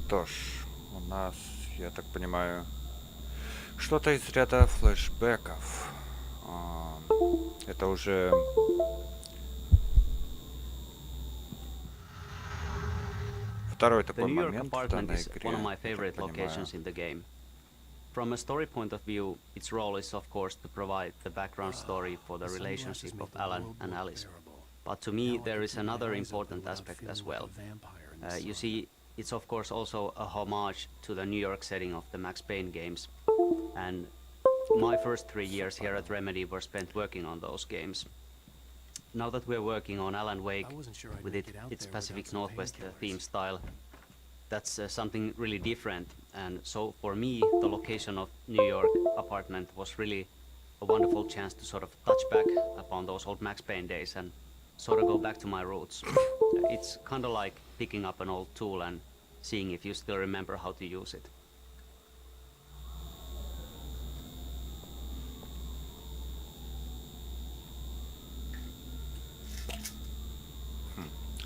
Что ж, у нас, я так понимаю, что-то из ряда флешбеков. Это уже второй The такой New York момент в apartment данной is one of игре, my я так favorite понимаю. locations in the game. From a story point of view, its role is of course to provide the background story for the relationship of Alan and Alice. But to me, there is another important aspect as well. You see, it's of course also a homage to the New York setting of the Max Payne games. And my first 3 years here at Remedy were spent working on those games. Now that we're working on Alan Wake with its Pacific Northwest theme style, that's something really different. And so for me, the location of New York apartment was really a wonderful chance to sort of touch back upon those old Max Payne days and sort of go back to my roots. It's kind of like picking up an old tool and seeing if you still remember how to use it.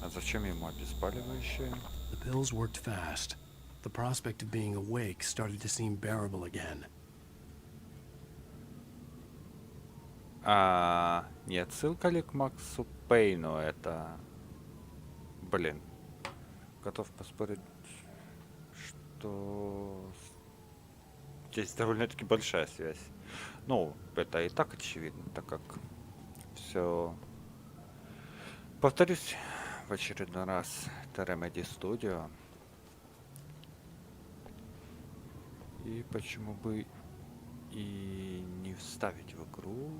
А зачем ему обезболивающее? The pills worked fast. The prospect of being awake started to seem bearable again. Не отсылка ли к Максу Пейну это? Блин, готов поспорить, что здесь довольно-таки большая связь. Ну, это и так очевидно, так как все... Повторюсь в очередной раз, это Remedy Studio. И почему бы и не вставить в игру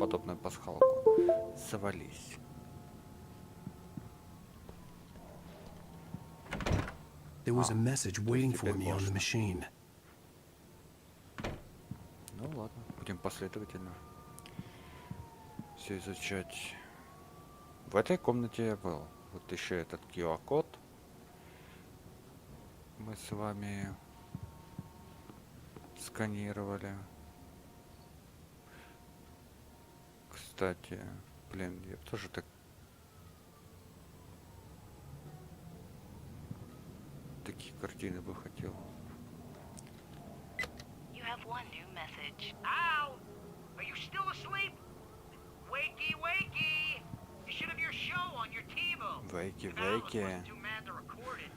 подобную пасхалку? Завались. There was a message waiting for me on the machine. Ну ладно, будем последовательно все изучать. В этой комнате я был. Вот еще этот QR-код. Мы с вами сканировали. Кстати, блин, я тоже так... Такие картины бы хотел. You have one new message. Ow! Are you still asleep? Wakey, wakey! You should have your show on your TiVo. Вейки, Alice вейки. wasn't too mad to record it.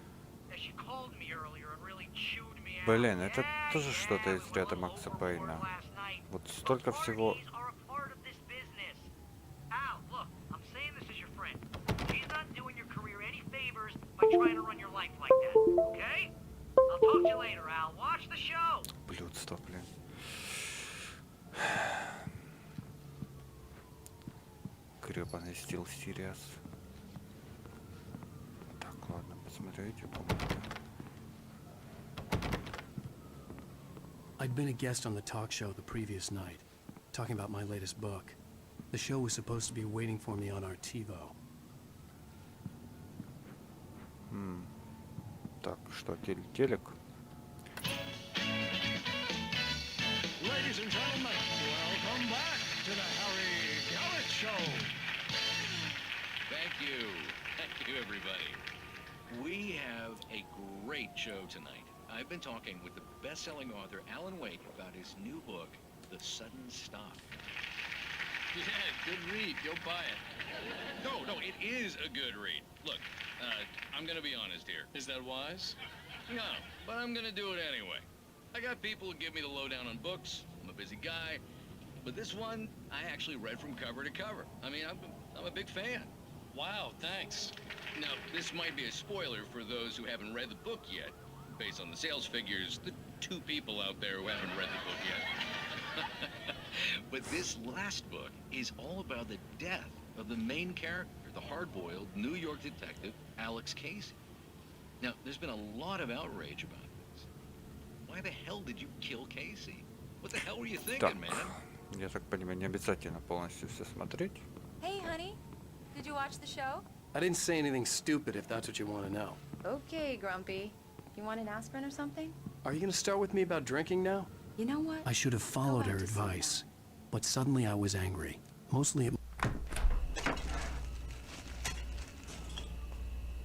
She called me earlier and really chewed me out. Блин, это тоже что-то из ряда Макса Пейна. Вот столько всего... Блюдство, блин. Гребаный стил Сириас. Так, ладно, посмотрю эти комнаты. I'd been a guest on the talk show the previous night, talking about my latest book. The show was supposed to be waiting for me on our TiVo. Так, что, телек? Ladies and gentlemen, welcome back to the Harry Gallic Show. Thank you. Thank you, everybody. We have a great show tonight. I've been talking with the best-selling author Alan Wake about his new book, The Sudden Stop. Yeah, good read. Go buy it. No, it is a good read. Look, I'm gonna be honest here. Is that wise? No, but I'm gonna do it anyway. I got people who give me the lowdown on books. I'm a busy guy. But this one, I actually read from cover to cover. I mean, I'm a big fan. Wow, thanks. Now, this might be a spoiler for those who haven't read the book yet. Based on the sales figures, the 2 people out there who haven't read the book yet. But this last book is all about the death of the main character, the hard-boiled New York detective, Alex Casey. Now, there's been a lot of outrage about this. Why the hell did you kill Casey? What the hell were you thinking, man? Я так понимаю, не обязательно полностью все смотреть. Hey, honey. Did you watch the show? I didn't say anything stupid if that's what you want to know. Okay, Grumpy. You want an aspirin or something? Are you going to start with me about drinking now? You know what? I should have followed her advice, but suddenly I was angry. Mostly at...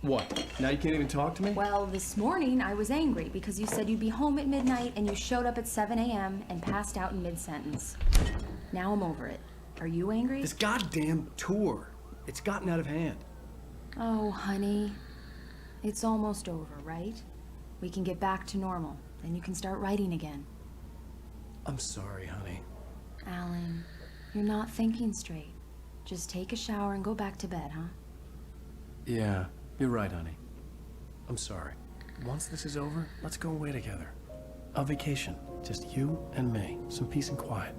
What? Now you can't even talk to me? Well, this morning I was angry because you said you'd be home at midnight and you showed up at 7 a.m. and passed out in mid-sentence. Now I'm over it. Are you angry? This goddamn tour. It's gotten out of hand. Oh, honey. It's almost over, right? We can get back to normal. Then you can start writing again. I'm sorry, honey. Alan, you're not thinking straight. Just take a shower and go back to bed, huh? Yeah, you're right, honey. I'm sorry. Once this is over, let's go away together. A vacation. Just you and me. Some peace and quiet.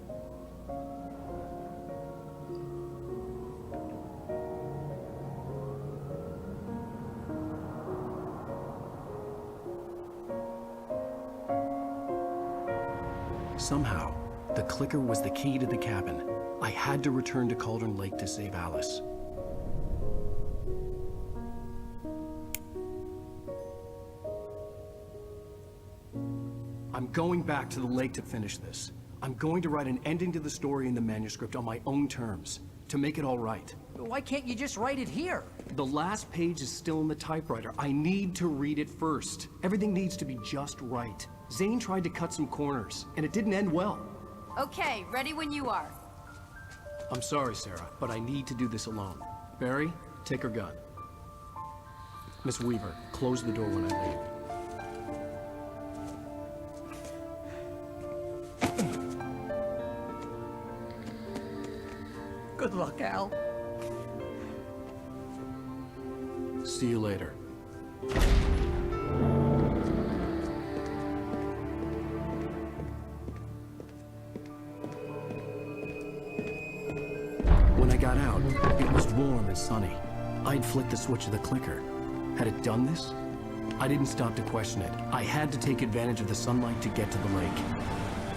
Somehow, the clicker was the key to the cabin. I had to return to Cauldron Lake to save Alice. I'm going back to the lake to finish this. I'm going to write an ending to the story in the manuscript on my own terms, to make it all right. Why can't you just write it here? The last page is still in the typewriter. I need to read it first. Everything needs to be just right. Zane tried to cut some corners, and it didn't end well. Okay, ready when you are. I'm sorry, Sarah, but I need to do this alone. Barry, take her gun. Miss Weaver, close the door when I leave. Good luck, Al. See you later. When I got out, it was warm and sunny. I'd flicked the switch of the clicker. Had it done this? I didn't stop to question it. I had to take advantage of the sunlight to get to the lake.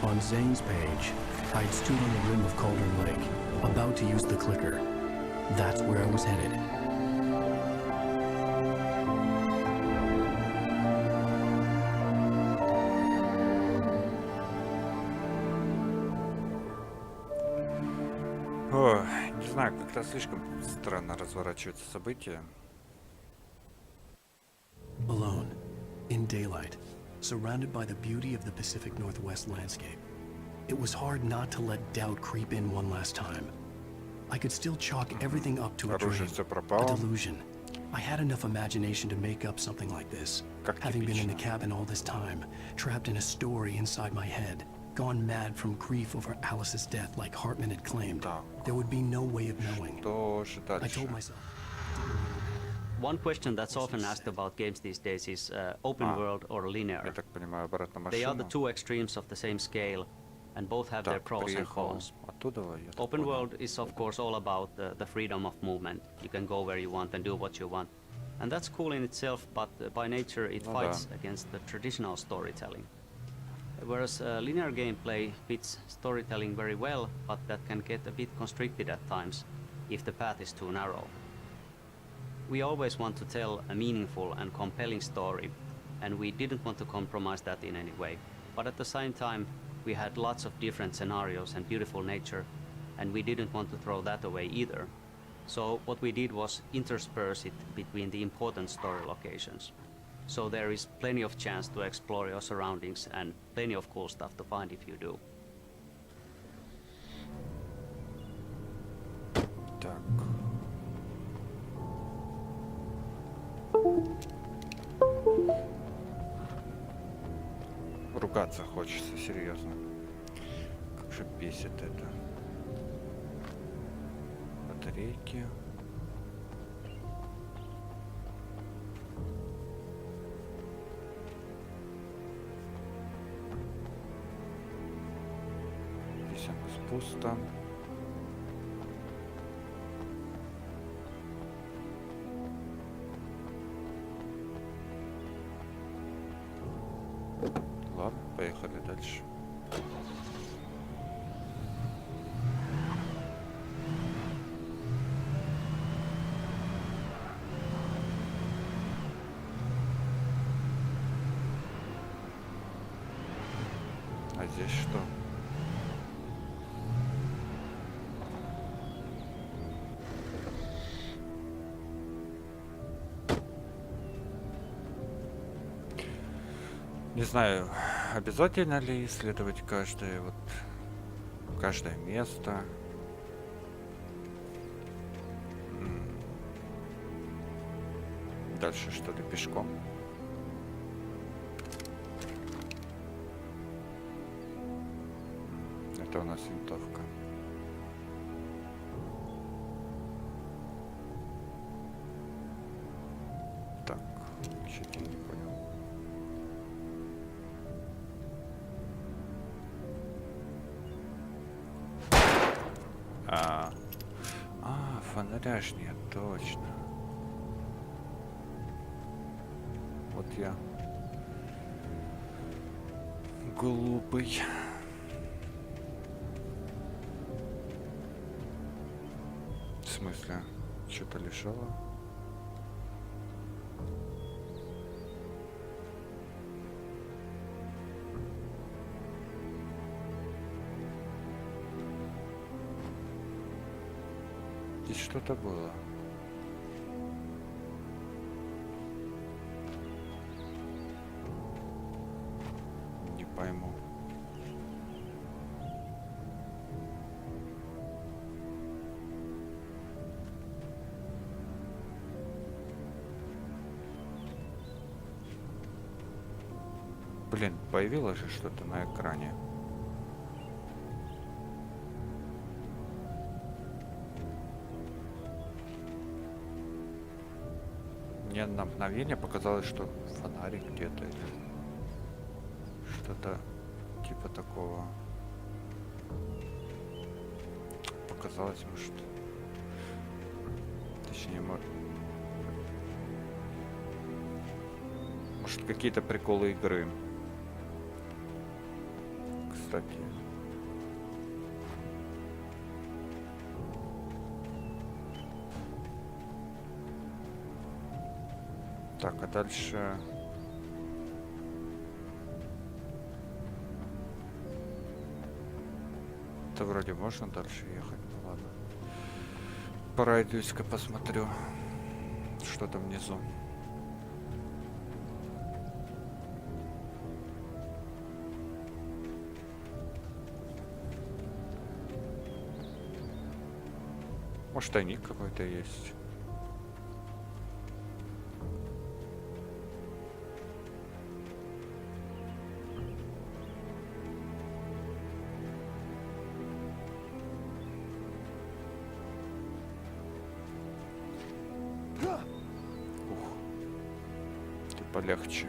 On Zane's page, I'd stood on the rim of Cauldron Lake, about to use the clicker. That's where I was headed. О, не знаю, как-то слишком странно разворачиваются события. Alone, in daylight, surrounded by the beauty of the Pacific Northwest landscape. It was hard not to let doubt creep in one last time. I could still chalk everything up to a Оружие dream, все a пропало. delusion. I had enough imagination to make up something like this. Как Having been in the типично. cabin all this time, trapped in a story inside my head, gone mad from grief over Alice's death like Hartman had claimed, Так, there would be no way of knowing. что же I дальше? told myself. One question that's often asked about games these days is open world or linear. Я так понимаю, обратно They are the машину. two extremes of the same scale, and both have their Так, pros and приехал cons. оттуда, я так Open понял. world is of course all about the freedom of movement. You can go where you want and do what you want. And that's cool in itself, but by nature it Ну fights да. against the traditional storytelling. Whereas linear gameplay fits storytelling very well, but that can get a bit constricted at times if the path is too narrow. We always want to tell a meaningful and compelling story, and we didn't want to compromise that in any way. But at the same time, we had lots of different scenarios and beautiful nature, and we didn't want to throw that away either. So what we did was intersperse it between the important story locations. So there is plenty of chance to explore your surroundings and plenty of cool stuff to find if you do. Так. Ругаться хочется, серьезно. Как же бесит это. Батарейки. Здесь у нас пусто. Ладно, поехали дальше. А здесь что? Не знаю, обязательно ли исследовать каждое место. Дальше что ли пешком? Это у нас винтовка. Так, что-то я не понял. Фонаря ж нет, точно. Вот я глупый. В смысле, что-то лишало? Здесь что-то было. Не пойму. Блин, появилось же что-то на экране. Мне на мгновение показалось, что фонарик где-то или что-то типа такого. Показалось, может. Точнее, может какие-то приколы игры. Кстати. Так, а дальше... Это вроде можно дальше ехать, ну ладно. Пройдусь-ка посмотрю, что там внизу. Может, тайник какой-то есть. Полегче.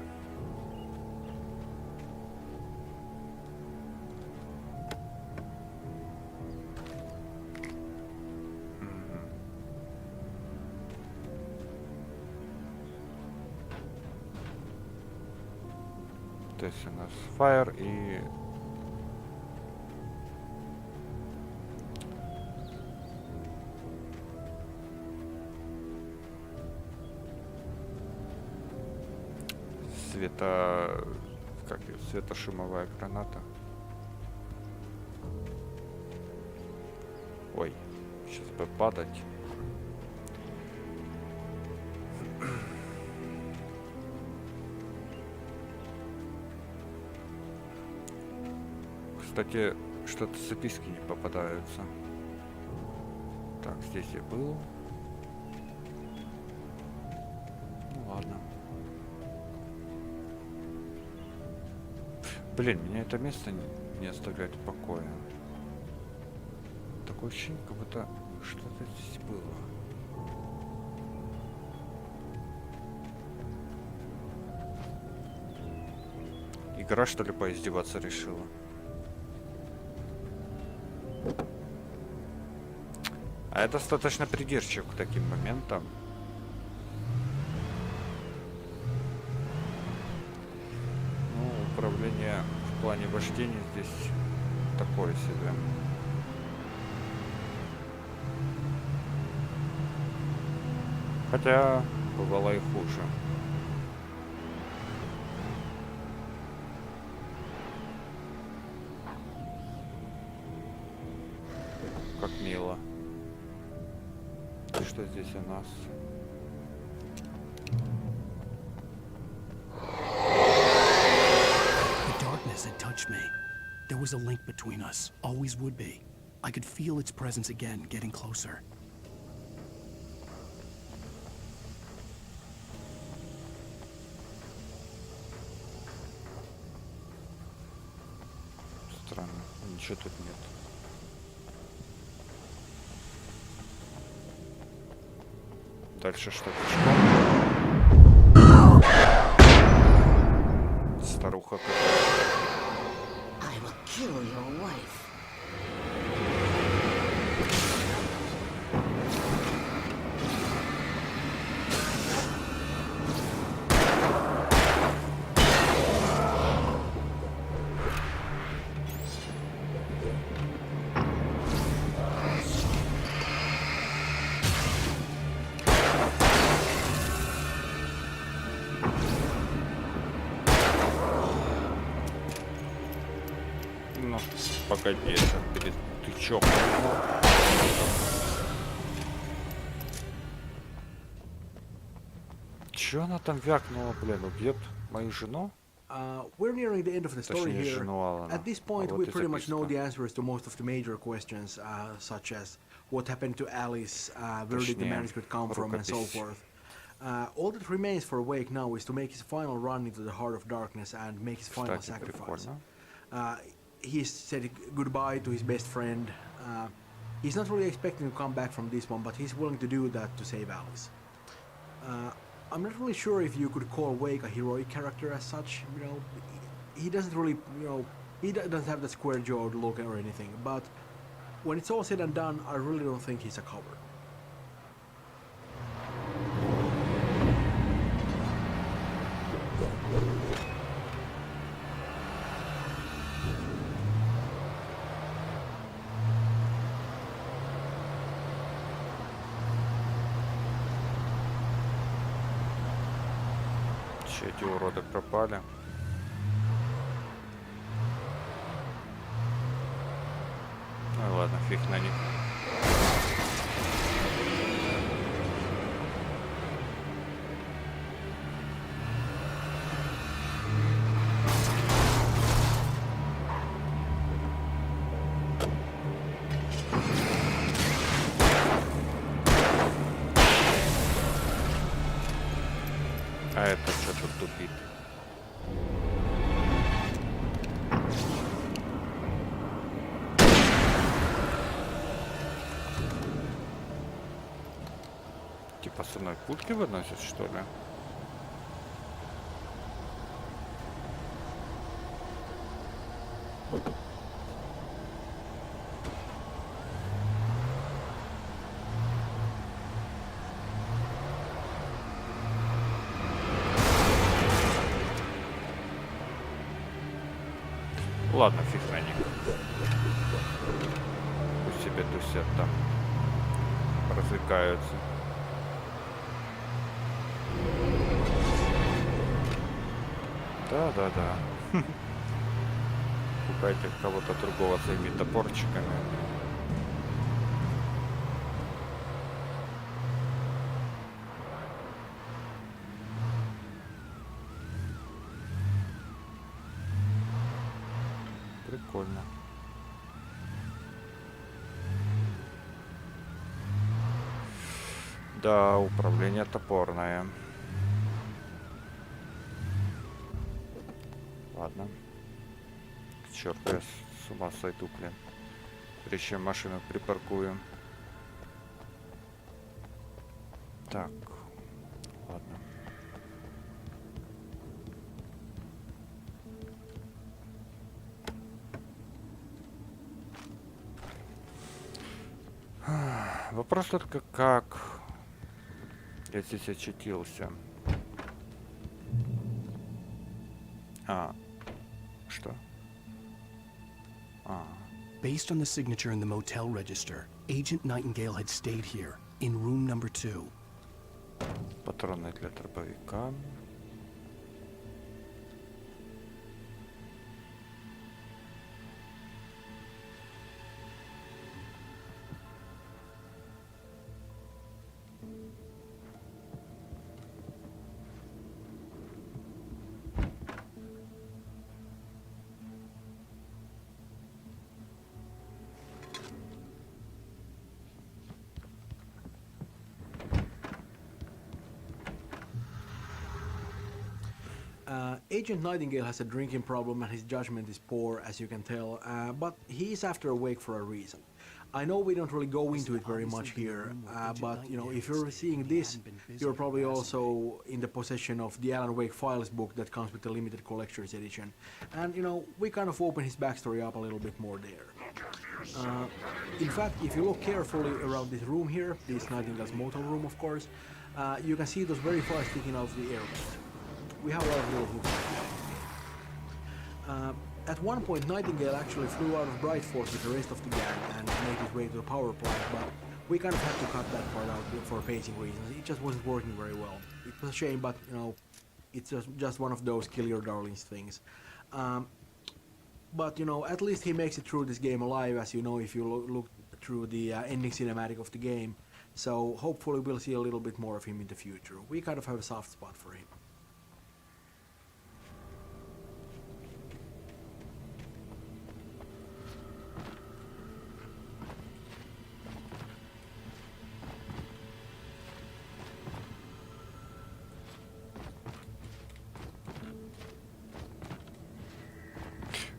То есть у нас Fire и светошумовая граната. Ой, сейчас бы падать. Кстати, что-то записки не попадаются. Так, здесь я был. Ну ладно. Блин, меня это место не оставляет в покое. Такое ощущение, как будто что-то здесь было. Игра, что ли, поиздеваться решила? А я достаточно придирчив к таким моментам. Управление в плане вождения здесь такое себе. Хотя бывало и хуже. Как мило. И что здесь у нас? was a link between us, always would be. I could feel its presence again, getting closer. Странно, ничего тут нет. Дальше что, пешком? Старуха какая-то. I will kill your wife. Ну, погоди, это ты чё? Чё она там вякнула, блин, убьет мою жену? We're nearing the end of the story Точнее, here. жену Алана. At this point, А we вот и pretty much know записка. the answers to most of the major questions, such as what happened to Alice, where did the Точнее, manuscript come from, and so рукопись. forth. All that remains for Wake now is to make his final run into the heart of darkness and make his final Кстати, sacrifice. прикольно. He's said goodbye to his best friend. He's not really expecting to come back from this one, but he's willing to do that to save Alice. I'm not really sure if you could call Wake a heroic character as such. You know, he doesn't really, he doesn't have the square-jawed look or anything. But when it's all said and done, I really don't think he's a coward. Че, эти уроды пропали? Ну ладно, фиг на них. А это что тут тупит? Типа со мной пушки выносят, что ли? Ладно, фиг на них. Пусть себе тусят там, развлекаются. Да. Пугайте кого-то другого своими топорчиками. Прикольно. Да, управление топорное. Ладно. К черту, я с ума сойду, блин. Прежде чем машину припаркуем. Так. Ладно. Вопрос только как я здесь очутился. Что? Based on the signature in the motel register, Agent Nightingale had stayed here, in room number 2. Патроны для дробовика. Agent Nightingale has a drinking problem and his judgment is poor, as you can tell, but he is after a wake for a reason. I know we don't really go into it very much here, but you know, if you're seeing this, you're probably also in the possession of the Alan Wake Files book that comes with the limited collector's edition. And you know, we kind of open his backstory up a little bit more there. In fact, if you look carefully around this room here, this Nightingale's motel room of course, you can see those very far sticking out of the airport. We have a lot of little hooks like that. At one point, Nightingale actually flew out of Brайt Folks with the rest of the gang and made his way to the power plant, but we kind of had to cut that part out for pacing reasons. It just wasn't working very well. It was a shame, but you know, it's just one of those kill your darlings things. But you know, at least he makes it through this game alive, as you know if you look through the ending cinematic of the game. So hopefully we'll see a little bit more of him in the future. We kind of have a soft spot for him.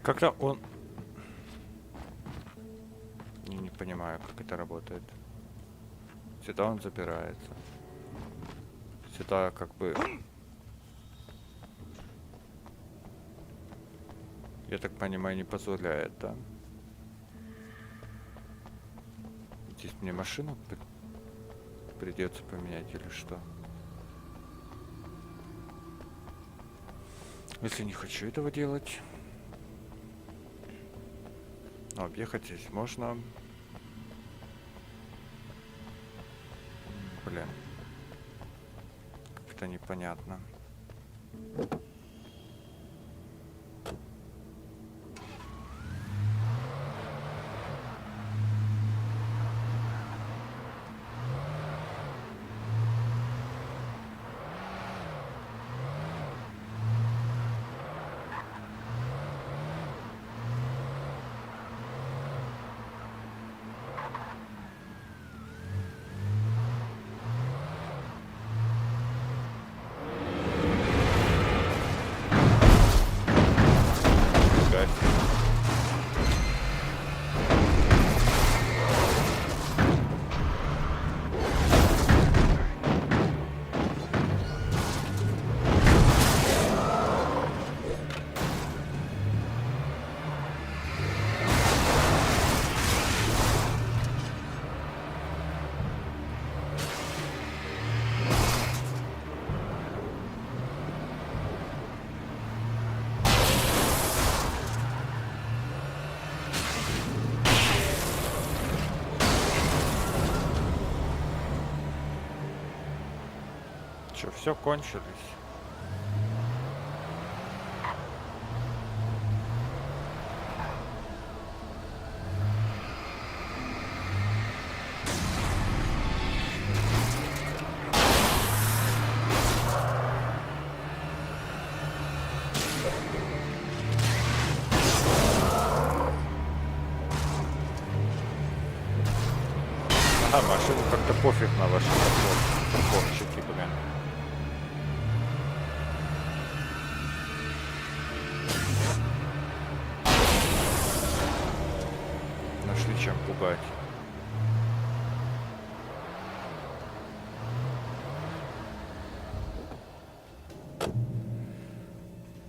Когда он... Не понимаю, как это работает. Сюда он забирается. Сюда как бы... Я так понимаю, не позволяет, да? Здесь мне машину придется поменять или что? Если не хочу этого делать... Но объехать здесь можно. Блин. Как-то непонятно. Что, все кончились? А, машину как-то пофиг на ваши подпорчики, блин. Нашли чем пугать.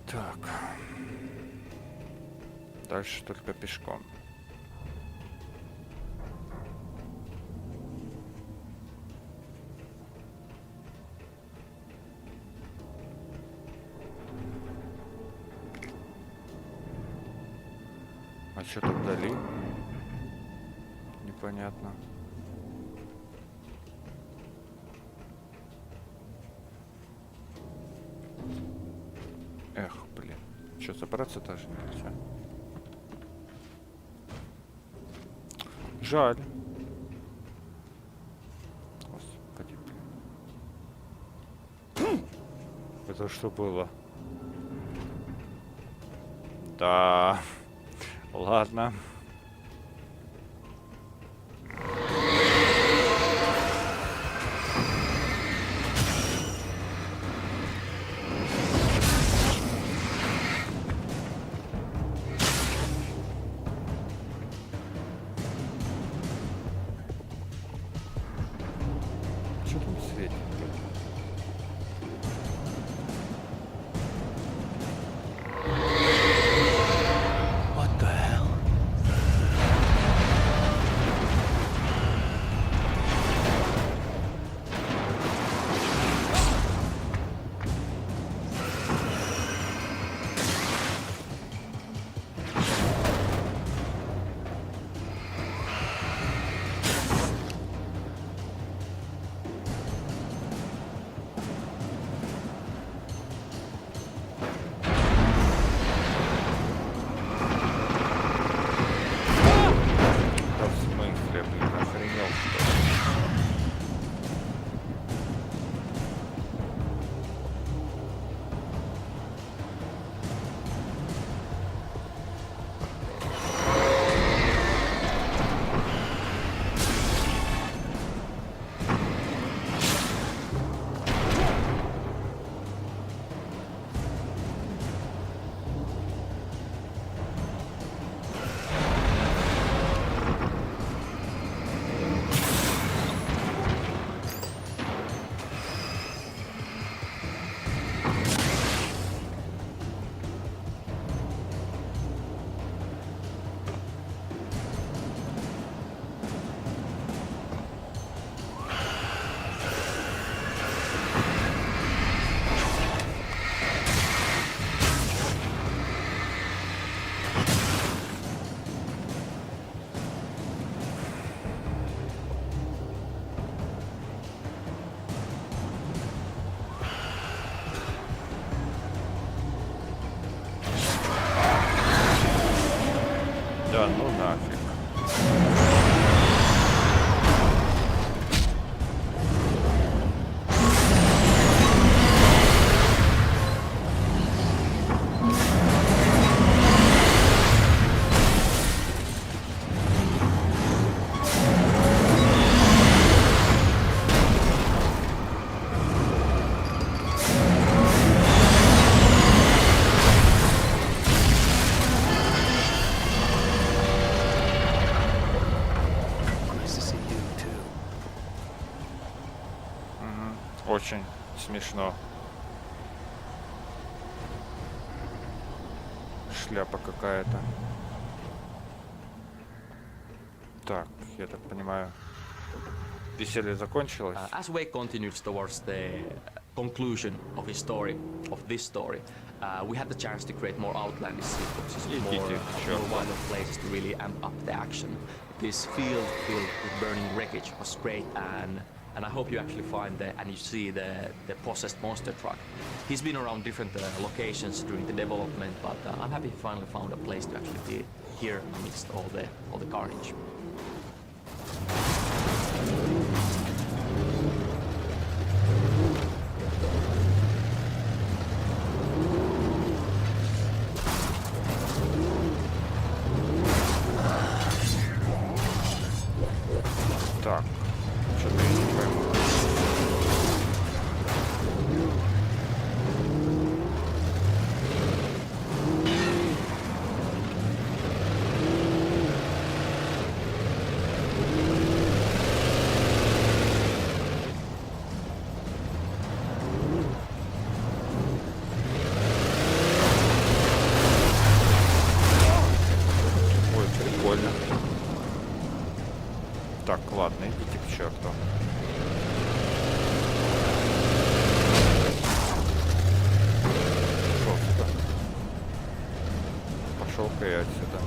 Так. Дальше только пешком. А что тут вдали? Непонятно. Эх, блин. Что, забраться даже нельзя? Жаль. Господи, блин. Это что было? Да. Ладно. смешно. Шляпа какая-то. Так, я так понимаю, веселье закончилось. As Wake continues towards the conclusion of his story, of this story, we had the chance to create more outlandish sequences, more wild places to really amp up the action. This field filled with burning wreckage was great, and I hope you actually find and you see the possessed monster truck. He's been around different locations during the development, but I'm happy he finally found a place to actually be here amidst all the carnage. Так, что-то я не пойму. Ой, прикольно. Так, ладно, идите к черту. Жестко. Пошел-ка я отсюда.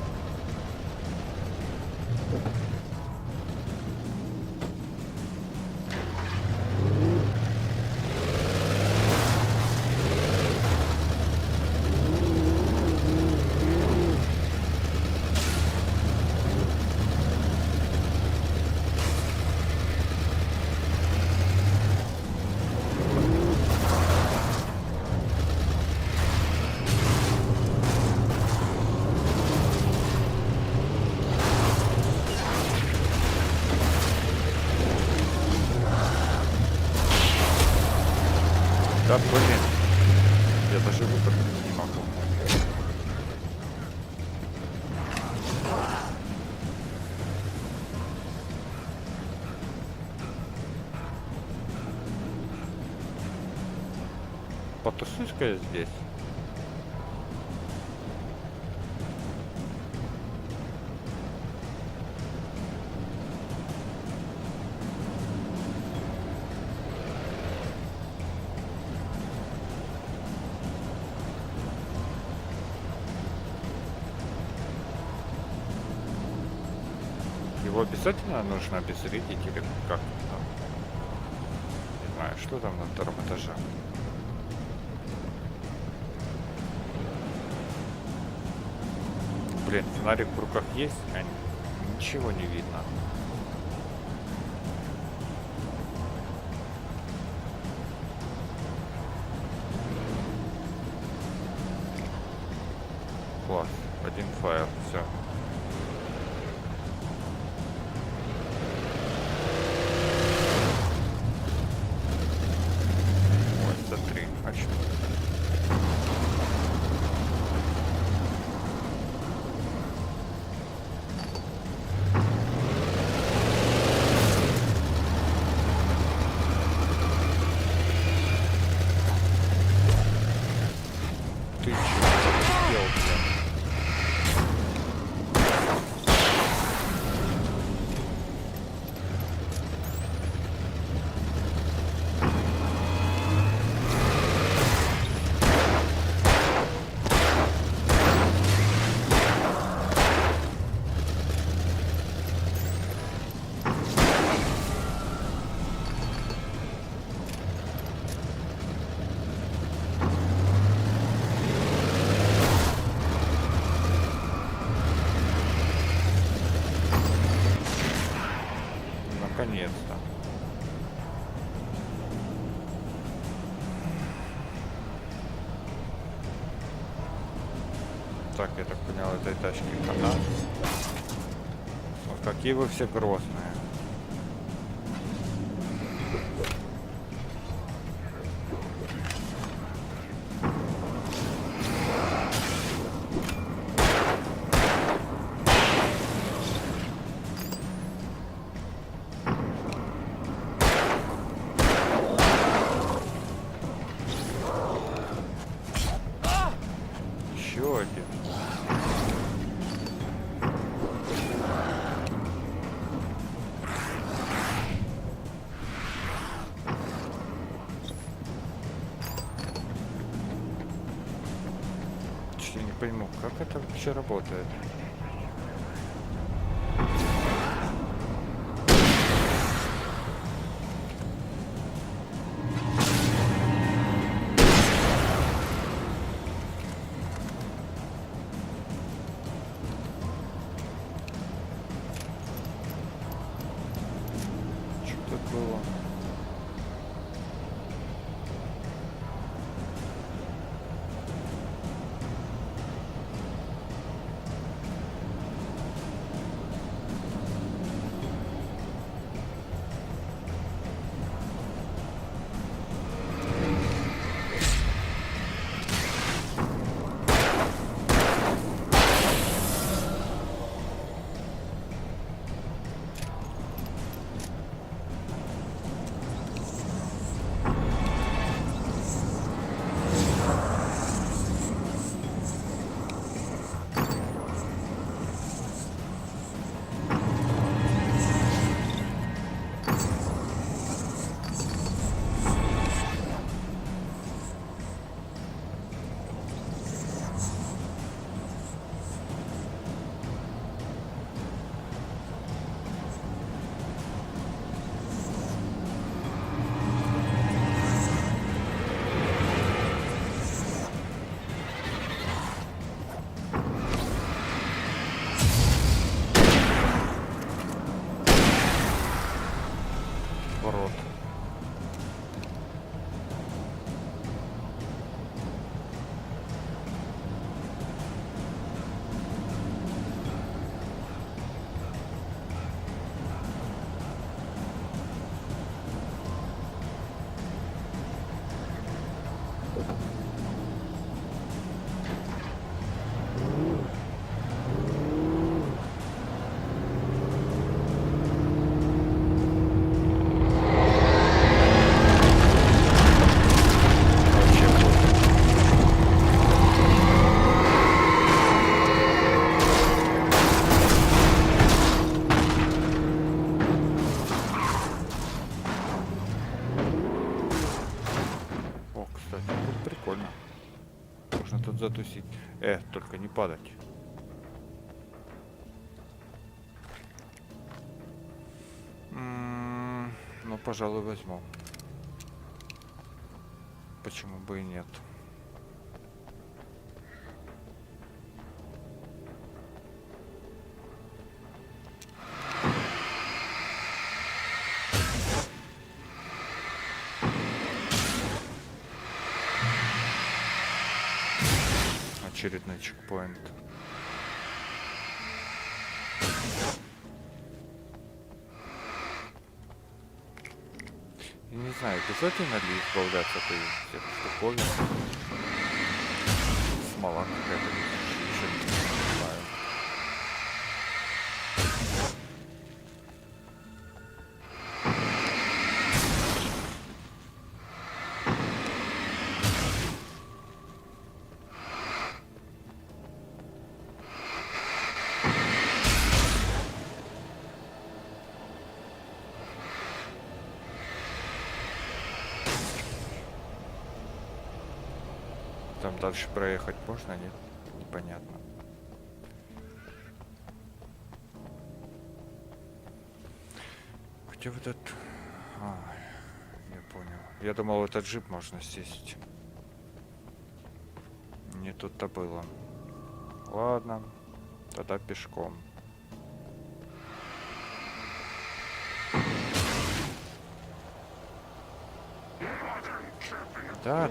Да блин, я даже выпрыгнуть не могу. Потусусь-ка я здесь. Его обязательно нужно обезвредить или как там? Не знаю, что там на втором этаже. Блин, фонарик в руках есть, а ничего не видно. Класс, один фаер, все. Наконец-то. Так, я так понял, этой тачки хана. Вот какие вы все грозные. Я не пойму, как это вообще работает. Затусить. Только не падать. Ну, пожалуй, возьму. Почему бы и нет? Очередной чекпоинт. Я не знаю, обязательно ли избавляться от этих штуковин? Смола какая-то, еще не знаю. Там дальше проехать можно, нет? Непонятно. Хотя вот этот... я понял. Я думал, в этот джип можно сесть. Не тут-то было. Ладно, тогда пешком. Да.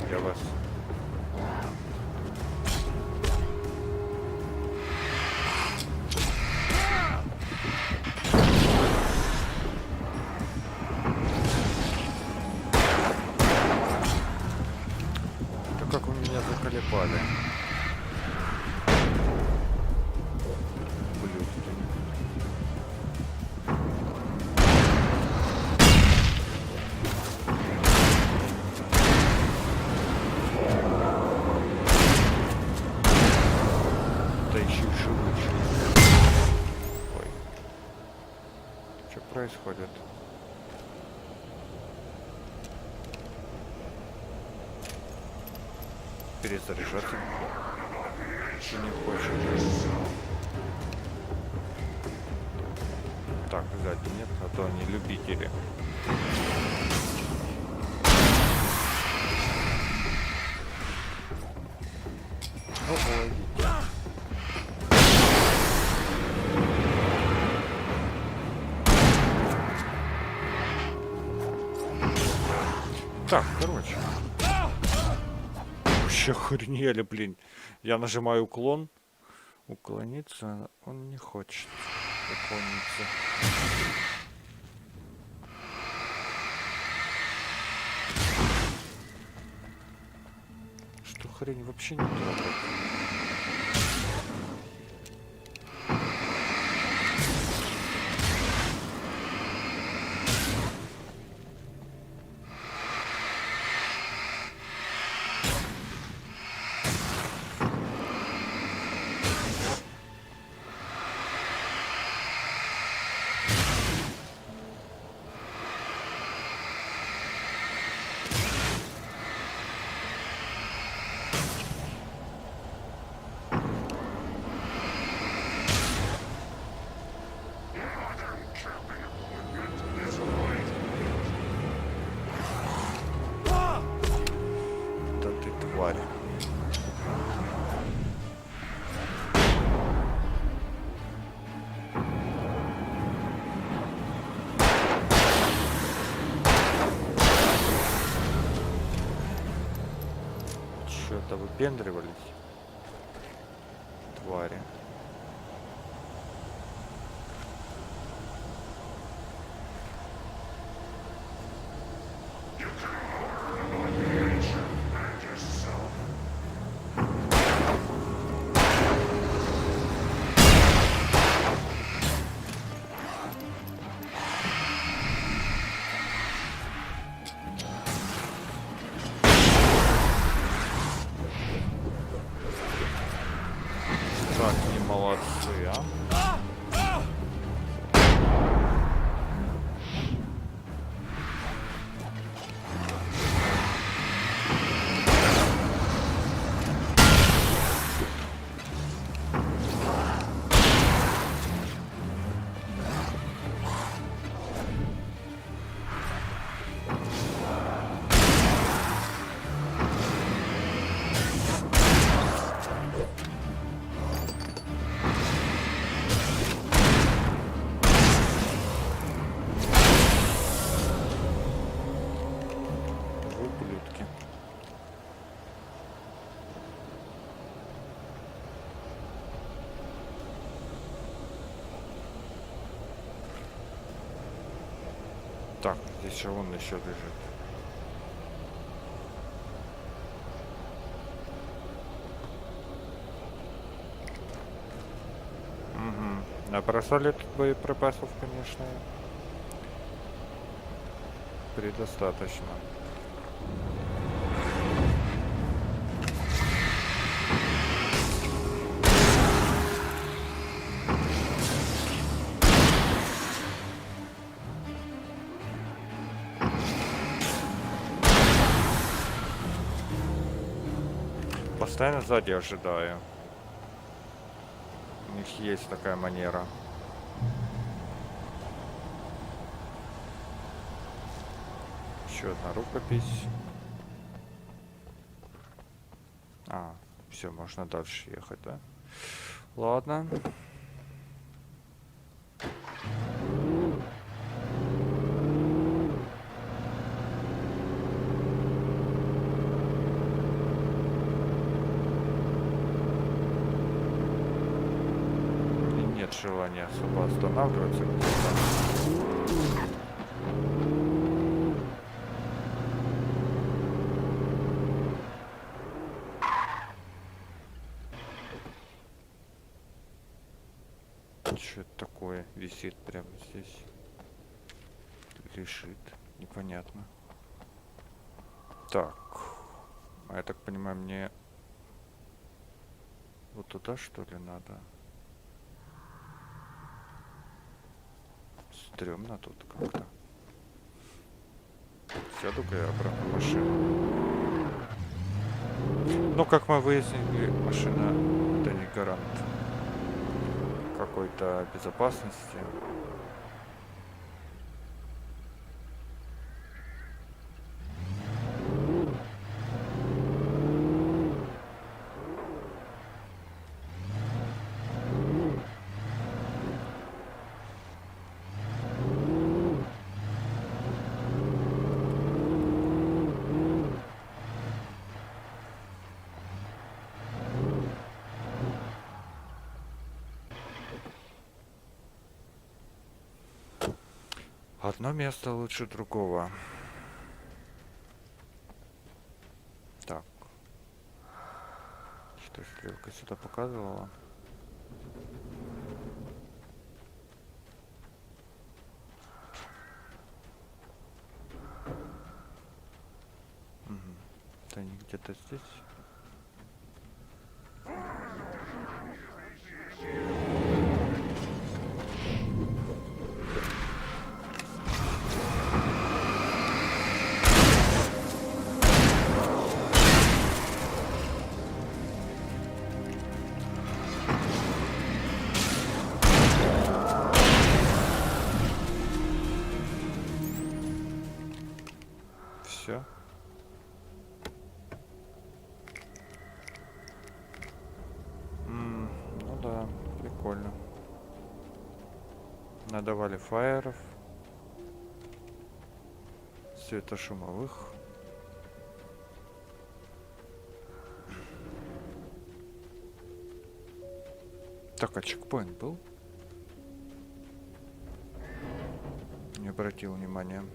Я вас... Да как вы меня заколебали. Происходит. перезаряжаться не хочет. Так, сзади нет, а то они любители. Ну, ловите. Так, короче. Вообще охренели, блин. Я нажимаю уклон. Уклониться он не хочет. Уклониться. Что хрень вообще не трогает. Что-то выпендривались. Твари. Так, не молодцы, а? Так, здесь же он еще лежит. Угу. Набросали тут боеприпасов, конечно, предостаточно. Постоянно сзади ожидаю. У них есть такая манера. Еще одна рукопись. А, все, можно дальше ехать, да? Ладно. Желание особо останавливаться где-то. Что это такое висит прямо здесь? Лежит. Непонятно. Так. А я так понимаю, мне вот туда, что ли, надо? Стрёмно тут как-то. Сяду-ка я обратно в машину. Ну, как мы выяснили, машина это не гарант какой-то безопасности. Одно место лучше другого. Так. Что стрелка сюда показывала? Угу. Это они где-то здесь. Все. Ну да, прикольно. Надавали фаеров, светошумовых. Так, а чекпоинт был? Не обратил внимания.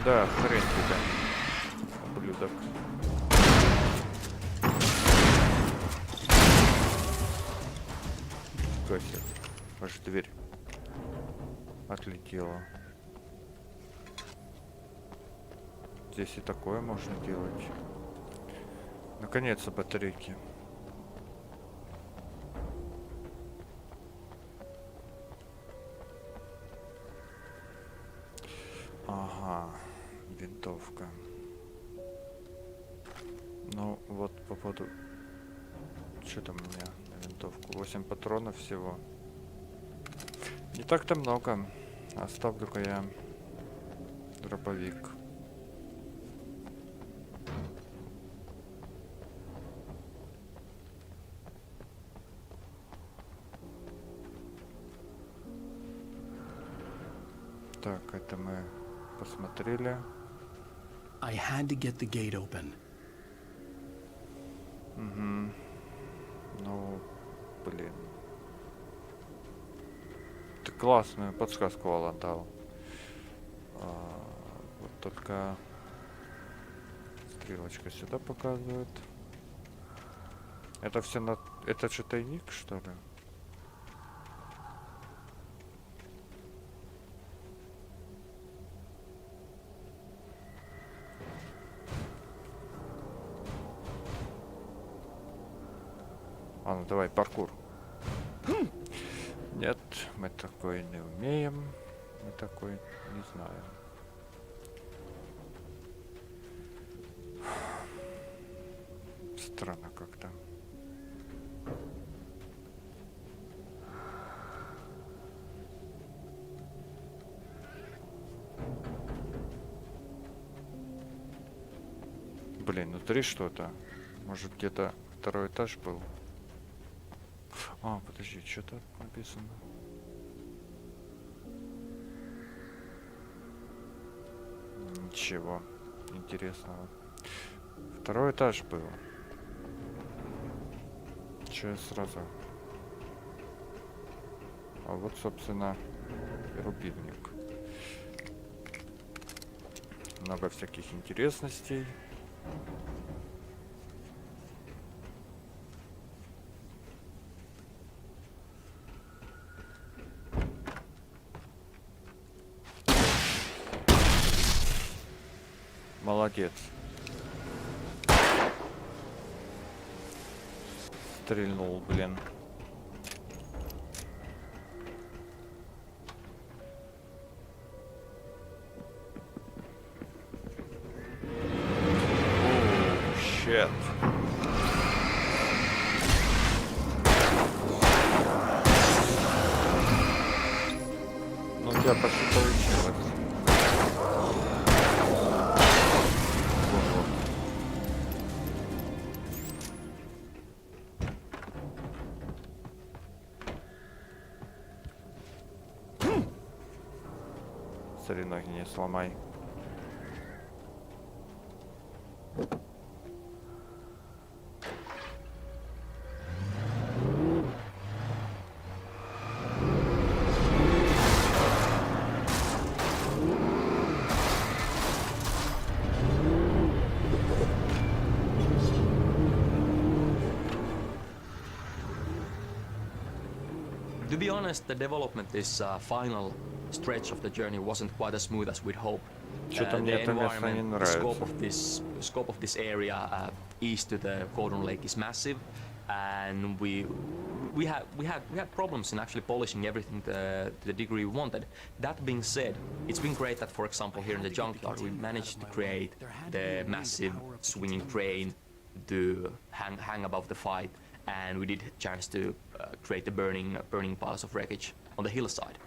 Да, хрень тебе, ублюдок. Кассер, аж дверь отлетела. Здесь и такое можно делать. Наконец-то батарейки. Ага, винтовка. Ну вот по поводу... Что там у меня на винтовку? 8 патронов всего. Не так-то много. Оставлю-ка я дробовик. Так, это мы посмотрели. I had to get the gate open. Угу. Ну, блин. Ты классную подсказку, Алан, дал. Вот только стрелочка сюда показывает. Это все на... Это же тайник, что ли? А, ну давай, паркур. Нет, мы такой не умеем. Мы такой не знаем. Странно как-то. Блин, внутри что-то. Может, где-то второй этаж был. А, подожди, что-то написано. Ничего интересного. Второй этаж был. Че я сразу? А вот, собственно, и рубильник. Много всяких интересностей. Молодец. стрельнул, блин. Щет. Ну, у тебя почти получилось. Смотри, ноги не сломай. To be honest, the development this final stretch of the journey wasn't quite as smooth as we'd hoped. Что-то мне это место не The нравится. scope of this area east to the Gordon Lake is massive, and we had problems in actually polishing everything to the degree we wanted. That being said, it's been great that, for example, here in the junkyard we managed to create the massive swinging crane to hang above the fight, and we did chance to create the burning piles of wreckage on the hillside.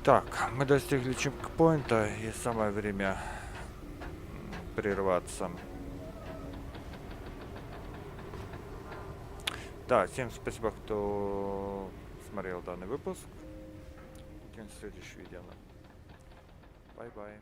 Так, мы достигли чекпоинта, и самое время прерваться. Да, всем спасибо, кто смотрел данный выпуск. Увидимся в следующем видео. Бай-бай.